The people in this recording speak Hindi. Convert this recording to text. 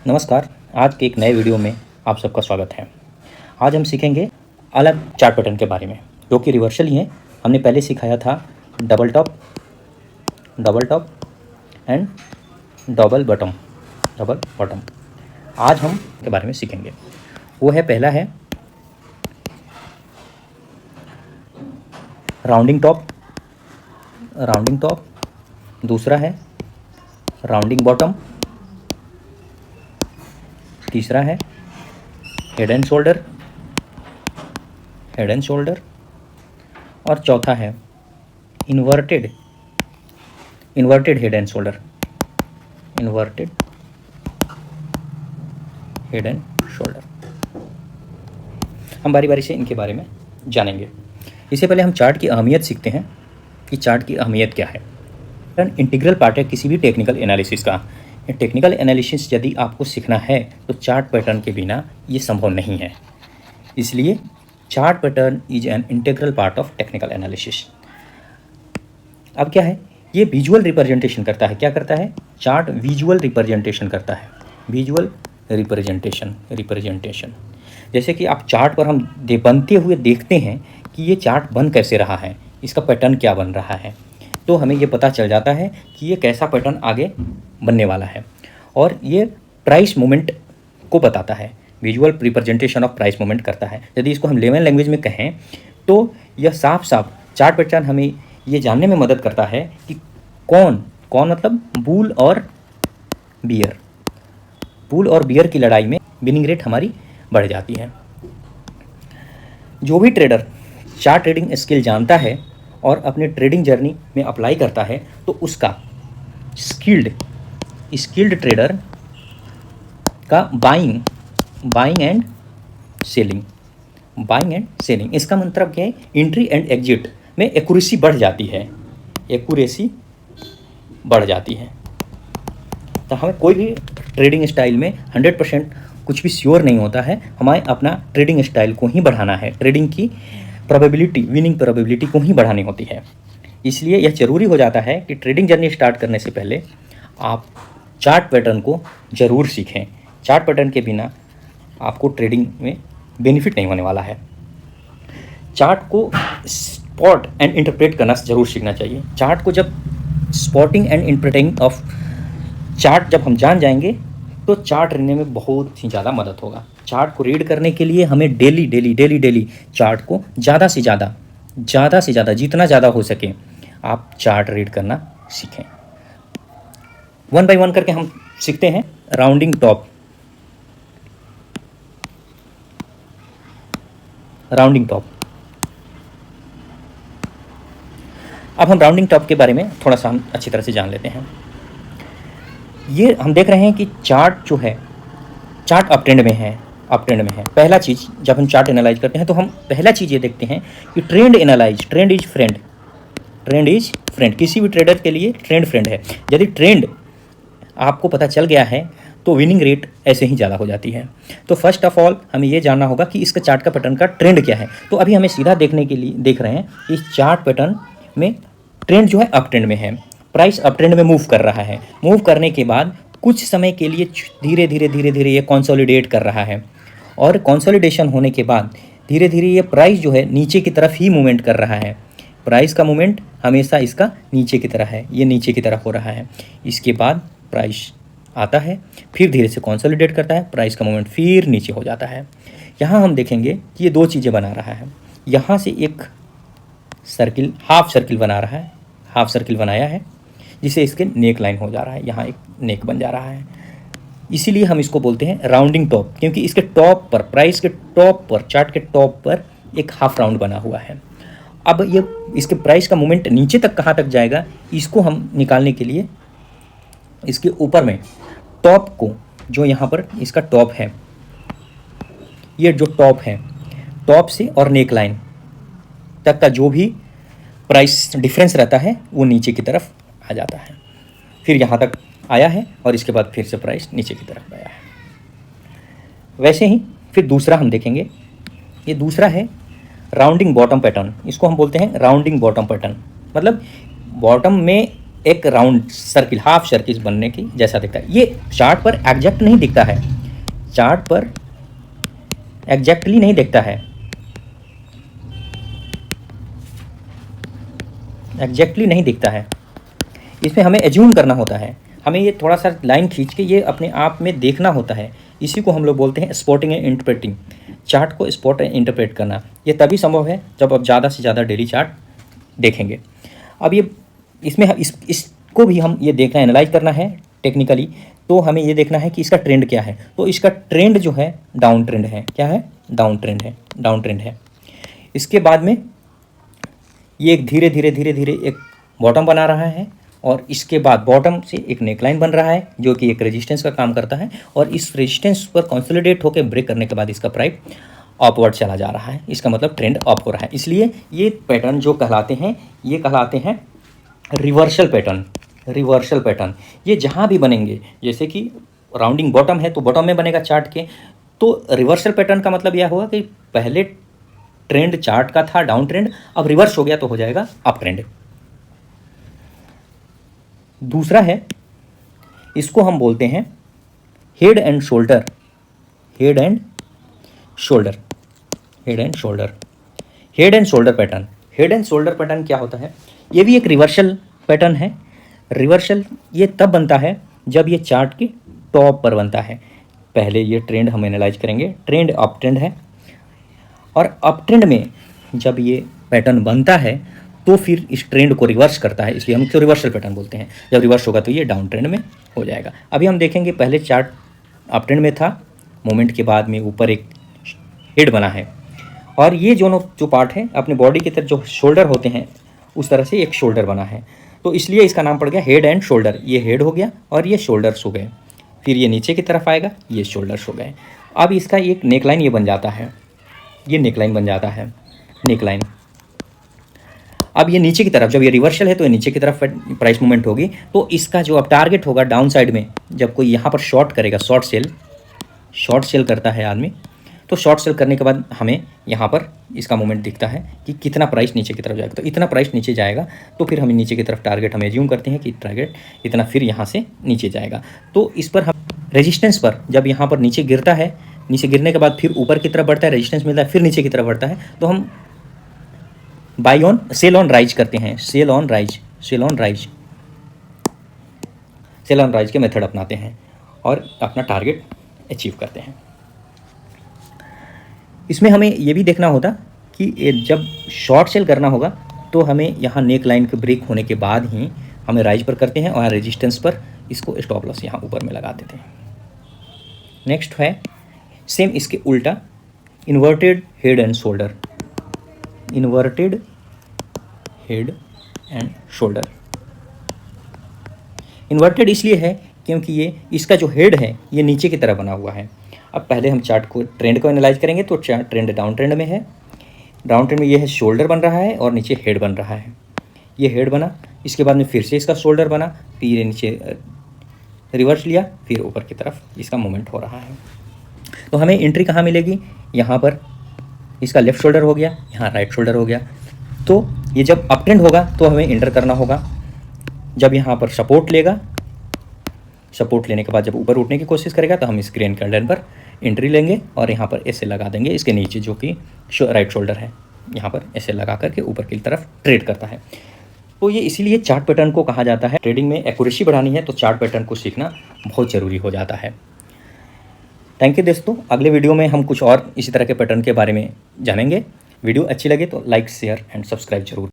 नमस्कार। आज के एक नए वीडियो में आप सबका स्वागत है। आज हम सीखेंगे अलग चार्ट पैटर्न के बारे में जो कि रिवर्सल ही है। हमने पहले सिखाया था double top and double bottom. आज हम के बारे में सीखेंगे। वो है, पहला है राउंडिंग टॉप, दूसरा है राउंडिंग बॉटम, तीसरा है हेड एंड शोल्डर और चौथा है इन्वर्टेड हेड एंड शोल्डर। हम बारी बारी से इनके बारे में जानेंगे। इससे पहले हम चार्ट की अहमियत सीखते हैं कि चार्ट की अहमियत क्या है। इंटीग्रल पार्ट है किसी भी टेक्निकल एनालिसिस का। टेक्निकल एनालिसिस यदि आपको सीखना है तो चार्ट पैटर्न के बिना ये संभव नहीं है। इसलिए chart pattern is an integral part of technical analysis. अब क्या है, ये विजुअल रिप्रेजेंटेशन करता है। क्या करता है? चार्ट विजुअल रिप्रेजेंटेशन करता है। विजुअल रिप्रेजेंटेशन जैसे कि आप चार्ट पर हम बनते हुए देखते हैं कि ये चार्ट बन कैसे रहा है, इसका पैटर्न क्या बन रहा है, तो हमें ये पता चल जाता है कि ये कैसा पैटर्न आगे बनने वाला है। और ये प्राइस मूवमेंट को बताता है, visual representation of price movement करता है। यदि इसको हम लेमन लैंग्वेज में कहें तो यह साफ चार्ट पैटर्न हमें ये जानने में मदद करता है कि कौन मतलब बुल और बियर की लड़ाई में विनिंग रेट हमारी बढ़ जाती है। जो भी ट्रेडर चार्ट ट्रेडिंग स्किल जानता है और अपने ट्रेडिंग जर्नी में अप्लाई करता है तो उसका स्किल्ड ट्रेडर का बाइंग एंड सेलिंग, इसका मतलब क्या है? एंट्री एंड एग्जिट में एक्यूरेसी बढ़ जाती है। तो हमें कोई भी ट्रेडिंग स्टाइल में 100% कुछ भी श्योर नहीं होता है। हमें अपना ट्रेडिंग स्टाइल को ही बढ़ाना है, ट्रेडिंग की विनिंग प्रोबेबिलिटी को ही बढ़ानी होती है। इसलिए यह ज़रूरी हो जाता है कि ट्रेडिंग जर्नी स्टार्ट करने से पहले आप चार्ट पैटर्न को ज़रूर सीखें। चार्ट पैटर्न के बिना आपको ट्रेडिंग में बेनिफिट नहीं होने वाला है। चार्ट को स्पॉट एंड इंटरप्रेट करना ज़रूर सीखना चाहिए। चार्ट को जब spotting and interpreting of chart जब हम जान जाएंगे तो चार्ट रहने में बहुत ही ज़्यादा मदद होगा। चार्ट को रीड करने के लिए हमें डेली चार्ट को ज़्यादा से ज़्यादा जितना ज़्यादा हो सके आप चार्ट रीड करना सीखें। 1 बाय 1 करके हम सीखते हैं। राउंडिंग टॉप, अब हम राउंडिंग टॉप के बारे में थोड़ा सा हम अच्छी तरह से जान लेते हैं। ये हम देख रहे हैं कि चार्ट जो है, चार्ट अप ट्रेंड में है। पहला चीज़ जब हम चार्ट एनालाइज करते हैं तो हम पहला चीज़ ये देखते हैं कि ट्रेंड इज फ्रेंड। किसी भी ट्रेडर के लिए ट्रेंड फ्रेंड है। यदि ट्रेंड आपको पता चल गया है तो विनिंग रेट ऐसे ही ज़्यादा हो जाती है। तो फर्स्ट ऑफ ऑल हमें ये जानना होगा कि इसका चार्ट का पैटर्न का ट्रेंड क्या है। तो अभी हमें सीधा देखने के लिए देख रहे हैं कि चार्ट पैटर्न में ट्रेंड जो है अप ट्रेंड में है। प्राइस अप ट्रेंड में मूव कर रहा है। मूव करने के बाद कुछ समय के लिए धीरे धीरे ये कंसोलिडेट कर रहा है और कंसोलिडेशन होने के बाद धीरे धीरे ये प्राइस जो है नीचे की तरफ ही मूवमेंट कर रहा है। प्राइस का मूवमेंट हमेशा इसका नीचे की तरह है, ये नीचे की तरफ हो रहा है। इसके बाद प्राइस आता है, फिर धीरे से कंसोलिडेट करता है, प्राइस का मूवमेंट फिर नीचे हो जाता है। यहाँ हम देखेंगे कि ये दो चीज़ें बना रहा है। यहाँ से एक सर्किल, हाफ सर्किल बनाया है जिसे इसके नेक लाइन हो जा रहा है। यहाँ एक नेक बन जा रहा है, इसीलिए हम इसको बोलते हैं राउंडिंग टॉप, क्योंकि इसके टॉप पर, प्राइस के टॉप पर, चार्ट के टॉप पर एक हाफ राउंड बना हुआ है। अब ये इसके प्राइस का मूवमेंट नीचे तक कहाँ तक जाएगा, इसको हम निकालने के लिए इसके ऊपर में टॉप को, जो यहाँ पर इसका टॉप है, ये जो टॉप है, टॉप से और नेक लाइन तक का जो भी प्राइस डिफरेंस रहता है वो नीचे की तरफ आ जाता है। फिर यहाँ तक आया है और इसके बाद फिर से प्राइस नीचे की तरफ आया है। वैसे ही फिर दूसरा हम देखेंगे, ये दूसरा है राउंडिंग बॉटम पैटर्न। इसको हम बोलते हैं राउंडिंग बॉटम पैटर्न। मतलब बॉटम में एक राउंड सर्किल, हाफ सर्किल बनने की जैसा दिखता है। ये चार्ट पर एग्जैक्ट नहीं दिखता है, चार्ट पर एग्जैक्टली नहीं दिखता है, एग्जैक्टली नहीं दिखता है। इसमें हमें एज्यूम करना होता है, हमें ये थोड़ा सा लाइन खींच के ये अपने आप में देखना होता है। इसी को हम लोग बोलते हैं स्पॉटिंग एंड इंटरप्रेटिंग। चार्ट को स्पॉट एंड इंटरप्रेट करना ये तभी संभव है जब आप ज़्यादा से ज़्यादा डेली चार्ट देखेंगे। अब ये इसमें इसको भी हम ये देखना, एनालाइज करना है टेक्निकली। तो हमें ये देखना है कि इसका ट्रेंड क्या है। तो इसका ट्रेंड जो है डाउन ट्रेंड है। क्या है? डाउन ट्रेंड है, डाउन ट्रेंड है। इसके बाद में ये एक धीरे धीरे धीरे धीरे एक बॉटम बना रहा है और इसके बाद बॉटम से एक नेकलाइन बन रहा है जो कि एक रेजिस्टेंस का काम करता है और इस रेजिस्टेंस पर कंसोलिडेट होकर ब्रेक करने के बाद इसका प्राइस अपवर्ड चला जा रहा है। इसका मतलब ट्रेंड अप हो रहा है। इसलिए ये पैटर्न जो कहलाते हैं, ये कहलाते हैं रिवर्सल पैटर्न। रिवर्सल पैटर्न ये जहाँ भी बनेंगे, जैसे कि राउंडिंग बॉटम है तो बॉटम में बनेगा चार्ट के, तो रिवर्सल पैटर्न का मतलब यह होगा कि पहले ट्रेंड चार्ट का था डाउन ट्रेंड, अब रिवर्स हो गया तो हो जाएगा अप ट्रेंड। दूसरा है, इसको हम बोलते हैं head and shoulder. Head and shoulder, head and shoulder, head and shoulder pattern. Head and shoulder pattern क्या होता है? ये भी एक रिवर्सल पैटर्न है। रिवर्सल ये तब बनता है जब ये चार्ट के टॉप पर बनता है। पहले ये ट्रेंड हम एनालाइज करेंगे। ट्रेंड अप ट्रेंड है और अप ट्रेंड में जब ये पैटर्न बनता है तो फिर इस ट्रेंड को रिवर्स करता है, इसलिए हम इसको रिवर्सल पैटर्न बोलते हैं। जब रिवर्स होगा तो ये डाउन ट्रेंड में हो जाएगा। अभी हम देखेंगे, पहले चार्ट अप ट्रेंड में था, मोमेंट के बाद में ऊपर एक हेड बना है और ये जो पार्ट है अपने बॉडी की तरफ जो शोल्डर होते हैं उस तरह से एक शोल्डर बना है, तो इसलिए इसका नाम पड़ गया हेड एंड शोल्डर। ये हेड हो गया और ये शोल्डर्स हो गए, फिर ये नीचे की तरफ आएगा, ये शोल्डर्स हो गए। अब इसका एक नेकलाइन ये बन जाता है, ये नेकलाइन बन जाता है, नेकलाइन। अब ये नीचे की तरफ, जब ये रिवर्सल है तो ये नीचे की तरफ प्राइस मूवमेंट होगी, तो इसका जो अब टारगेट होगा डाउन साइड में, जब कोई यहाँ पर शॉर्ट करेगा, शॉर्ट सेल करता है आदमी, तो शॉर्ट सेल करने के बाद हमें यहाँ पर इसका मूवमेंट दिखता है कि कितना प्राइस नीचे की तरफ जाएगा। तो इतना प्राइस नीचे जाएगा तो फिर हमें नीचे की तरफ टारगेट हम एज्यूम करते हैं कि टारगेट इतना, फिर यहाँ से नीचे जाएगा। तो इस पर हम रेजिस्टेंस पर जब यहाँ पर नीचे गिरता है, नीचे गिरने के बाद फिर ऊपर की तरफ बढ़ता है, रेजिस्टेंस मिलता है, फिर नीचे की तरफ बढ़ता है, तो हम buy on sell on rise करते हैं। Sell on rise, sell on rise, sell on rise के मेथड अपनाते हैं और अपना टारगेट अचीव करते हैं। इसमें हमें ये भी देखना होता कि जब शॉर्ट सेल करना होगा तो हमें यहाँ नेक लाइन के ब्रेक होने के बाद ही हमें राइज पर करते हैं और रेजिस्टेंस पर इसको स्टॉप लॉस यहाँ ऊपर में लगा देते हैं। नेक्स्ट है सेम इसके उल्टा, inverted head and shoulder. Inverted head and shoulder. Inverted इसलिए है क्योंकि ये इसका जो हेड है ये नीचे की तरफ बना हुआ है। अब पहले हम चार्ट को, ट्रेंड को एनालाइज करेंगे तो ट्रेंड डाउन ट्रेंड में है। डाउन ट्रेंड में ये है शोल्डर बन रहा है और नीचे हेड बन रहा है। ये हेड बना, इसके बाद में फिर से इसका शोल्डर बना, फिर ये नीचे रिवर्स लिया, फिर ऊपर की तरफ इसका मूवमेंट हो रहा है। तो हमें एंट्री कहाँ मिलेगी? यहाँ पर इसका लेफ्ट शोल्डर हो गया, यहाँ राइट शोल्डर हो गया। तो ये जब अप ट्रेंड होगा तो हमें एंटर करना होगा। जब यहाँ पर सपोर्ट लेगा, सपोर्ट लेने के बाद जब ऊपर उठने की कोशिश करेगा तो हम इस ग्रीन कैंडल पर एंट्री लेंगे और यहाँ पर ऐसे लगा देंगे इसके नीचे, जो कि राइट शोल्डर है, यहाँ पर ऐसे लगा करके ऊपर की तरफ ट्रेड करता है। तो ये इसीलिए चार्ट पैटर्न को कहा जाता है। ट्रेडिंग में एक्यूरेसी बढ़ानी है तो चार्ट पैटर्न को सीखना बहुत ज़रूरी हो जाता है। थैंक यू दोस्तों। अगले वीडियो में हम कुछ और इसी तरह के पैटर्न के बारे में जानेंगे। वीडियो अच्छी लगे तो लाइक, शेयर एंड सब्सक्राइब जरूर।